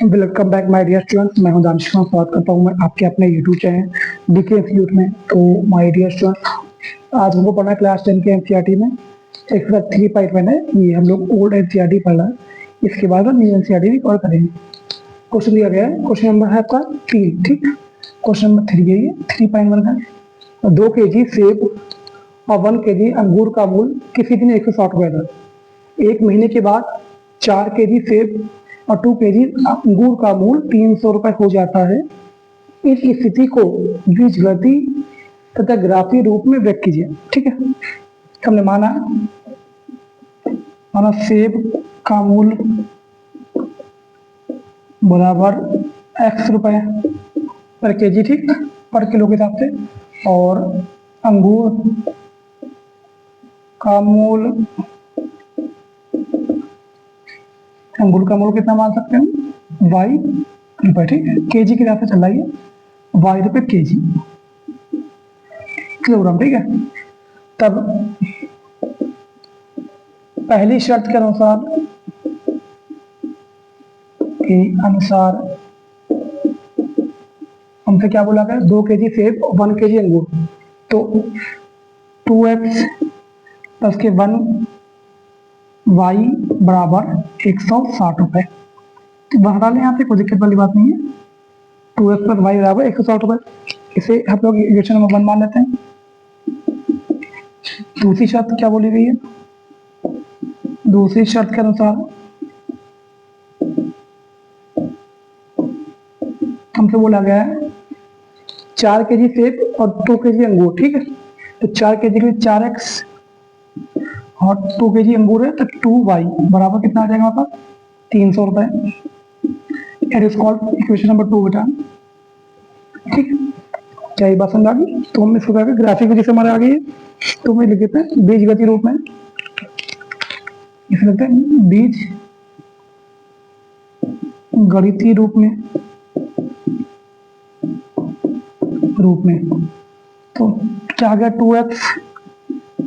Welcome back my dear students. मैं हूं दानिश खान, स्वागत करता हूं मैं आपके अपने यूट्यूब चैनल डीके इंस्टीट्यूट में। तो माय डियर स्टूडेंट्स, आज हमको पढ़ना है क्लास 10 के एनसीईआरटी में एक्सरसाइज 3.1 है। ये हम लोग ओल्ड एनसीईआरटी पढ़ रहे हैं, इसके बाद हम न्यू एनसीईआरटी भी कवर करेंगे। क्वेश्चन दिया गया है, क्वेश्चन नंबर है आपका 3, ठीक। क्वेश्चन नंबर 3 है, ये 3.1 का। 2 kg सेब और 1 kg अंगूर का मूल किसी दिन 160 रुपए था। एक महीने के बाद 4 kg सेब और 2 kg अंगूर का मूल 300 रुपए हो जाता है। इस स्थिति को बीजगणितीय तथा ग्राफीय रूप में व्यक्त कीजिए, ठीक है। हमने माना सेब का मूल बराबर x रुपए पर केजी, ठीक, पर किलो के हिसाब से, और अंगूर का मूल कितना मान सकते हैं, y रुपए, ठीक है। केजी के हिसाब से चल रही है, y रुपए केजी, किलोग्राम, ठीक है। तब पहली शर्त के अनुसार हमसे क्या बोला गया, 2 kg सेब और 1 kg अंगूर, तो 2x प्लस के 1 y बराबर 160 रुपए। बढ़ा डालें, यहाँ पे कोई दिक्कत वाली बात नहीं है। 2x प्लस y बराबर 160 रुपए, इसे हम लोग इक्वेशन नंबर 1 मान लेते हैं। दूसरी शर्त क्या बोली गई है, दूसरी शर्त के अनुसार हमसे बोला गया है 4 kg सेब और 2 kg अंगूर, ठीक है। तो 4 kg के लिए 4x और 2 kg अंगूर है तो 2y बराबर कितना आ जाएगा हमारे पास, 300 रुपए। It is called equation number 2 बेटा, ठीक। क्या ये बात समझ आ गई? तो हम इसको क्या ग्राफिक वजह से हमारे आ गई है, तो मैं लिख देते हैं बीजगणितीय रूप में, इसे लिखते हैं बीज गणितीय रूप में। तो क्या आ गया, 2x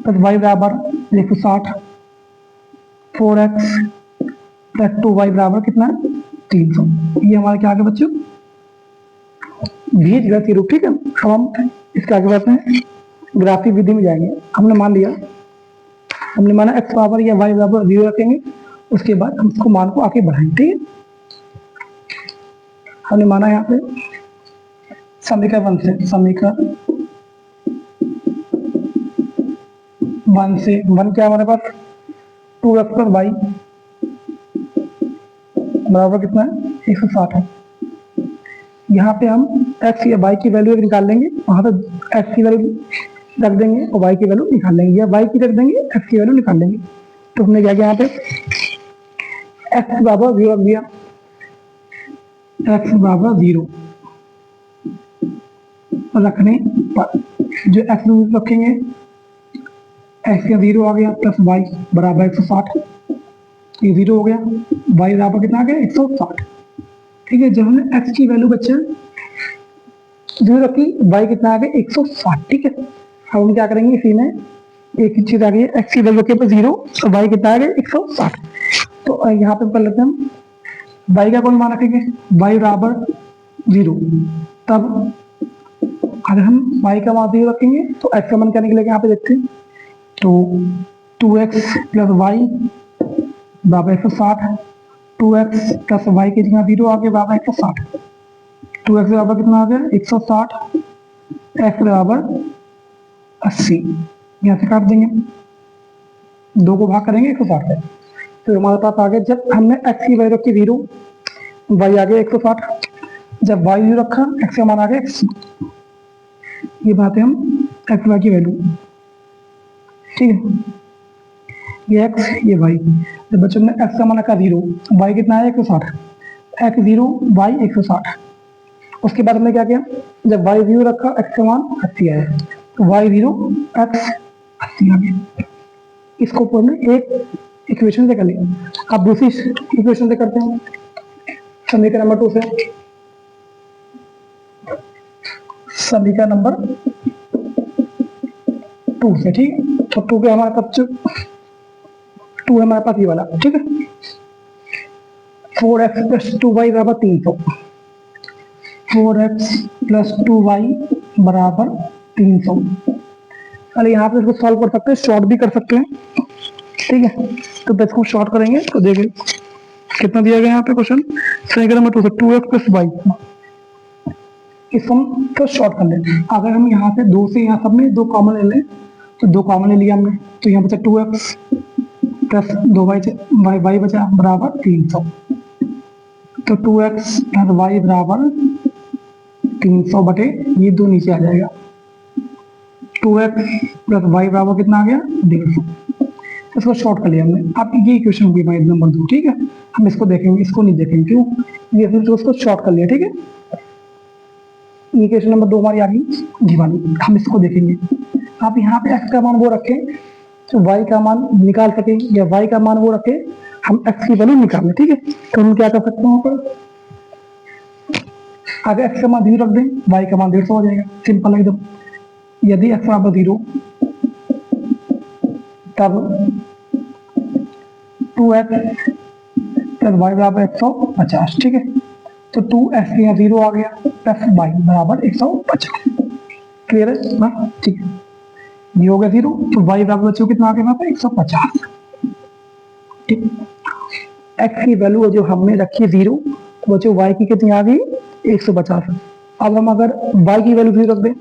प्लस y बराबर 160, 4x प्लस 2y बराबर कितना है, 300। ये हमारे क्या आ गया बच्चों, बीज गणितीय रूप, ठीक है। अब हम इसके आगे बढ़ते हैं, ग्राफिक विधि में जाएंगे। हमने माना x बराबर या y बराबर 0 रखेंगे, उसके बाद हम इसको मान को आगे बढ़ाएंगे, ठीक है। हमने माना यहाँ पे समीकरण 1 से 1 क्या हमारे पास, 2x प्लस y बराबर कितना है, 160 है। यहाँ पे हम x या y की वैल्यू निकाल लेंगे, वहां पे x की वैल्यू रख देंगे और y की वैल्यू निकाल लेंगे, या y की रख देंगे, x की वैल्यू निकाल लेंगे। तो हमने क्या किया, यहाँ पे x बराबर 0 रख दिया, x बराबर 0 रखने पर जो x रखेंगे, x का 0 आ गया, प्लस y बराबर 160, ये 0 हो गया, y बराबर कितना आ गया, 160, ठीक है। जब हमने x की वैल्यू बच्चे 0 रखी, y कितना आ गया, 160, ठीक है। अब हम क्या करेंगे, इसी में एक चीज आ गई है, x की वैल्यू के ऊपर 0 तो y कितना आ गया, 160। तो यहाँ पे कर लेते हैं हम y का कौन मान रखेंगे, y बराबर 0। तब अगर हम y का मान 0 रखेंगे तो x का मान क्या निकलेगा, यहाँ पे देखते हैं। तो 2x प्लस y बराबर 160, 2x प्लस y की जगह 0 आ गया, बराबर 160, 2x बराबर कितना आ गया, 160, x बराबर 80। यहाँ से काट देंगे, 2 को भाग करेंगे 160 से, तो हमारे पास आ गया, जब हमने x की वैल्यू रखी 0, y आ गया 160, जब y 0 रखा, x का मान आ गया 80। ये बात है हम x y की वैल्यू, ठीक है। ये x ये y, जब बच्चों ने x का मान रखा 0, y कितना है 160, x 0 y 160। उसके बाद हमने क्या किया, जब y 0 रखा, x का मान 80 आया, तो y 0 x 80 आ गया। इसको हमने एक इक्वेशन से कर लिया। अब दूसरी इक्वेशन से करते हैं, समीकरण नंबर 2 से, समीकरण नंबर 2 से, ठीक है। तो 2 के हमारे पास 2 है हमारे पास ये वाला, ठीक है। 4x प्लस 2y बराबर 300, 4x प्लस 2y बराबर 300। अरे यहाँ पे इसको सॉल्व कर सकते हैं, शॉर्ट भी कर सकते हैं, ठीक है। तो इसको शॉर्ट करेंगे तो देखिए कितना दिया गया यहाँ पे क्वेश्चन, समीकरण नंबर 2 से 2x प्लस वाई, इसको हम तो शॉर्ट कर लेते हैं। अगर हम यहाँ से 2 से यहाँ सब में 2 कॉमन ले लें तो 2 कॉमन ले लिया हमने, तो यहाँ बचा 2x प्लस 2y वाई बचा बराबर 300, तो 2x प्लस वाई बराबर 300 बटे ये 2 नीचे आ जाएगा, 2x प्लस वाई बराबर कितना आ गया 150। इसको शॉर्ट कर लिया हमने। अब ये इक्वेशन होगी हमारी नंबर 2, ठीक है। हम इसको देखेंगे, इसको नहीं देखेंगे, क्यों, ये फिर तो उसको शॉर्ट कर लिया, ठीक है। ये इक्वेशन नंबर 2 हमारी आ गई जी वाली, हम इसको देखेंगे। आप यहाँ पे x का मान वो रखें तो y का मान निकाल सकें, या y का मान वो रखें हम x की वैल्यू निकालें, ठीक है। तो हम क्या कर सकते हैं वहाँ पर, अगर x का मान 0 रख दें y का मान 150 हो जाएगा, सिंपल एकदम। यदि x बराबर 0 तब 2x प्लस y बराबर 150, ठीक है। तो 2x के यहाँ 0 आ गया प्लस y बराबर 150, क्लियर है ना, ठीक है। ये हो गया 0, तो y बराबर बच्चों कितना आ गया यहाँ पे 150, ठीक। x की वैल्यू जो हमने रखी 0, तो बच्चों y की कितनी आ गई 150। अब हम अगर y की वैल्यू 0 रख दें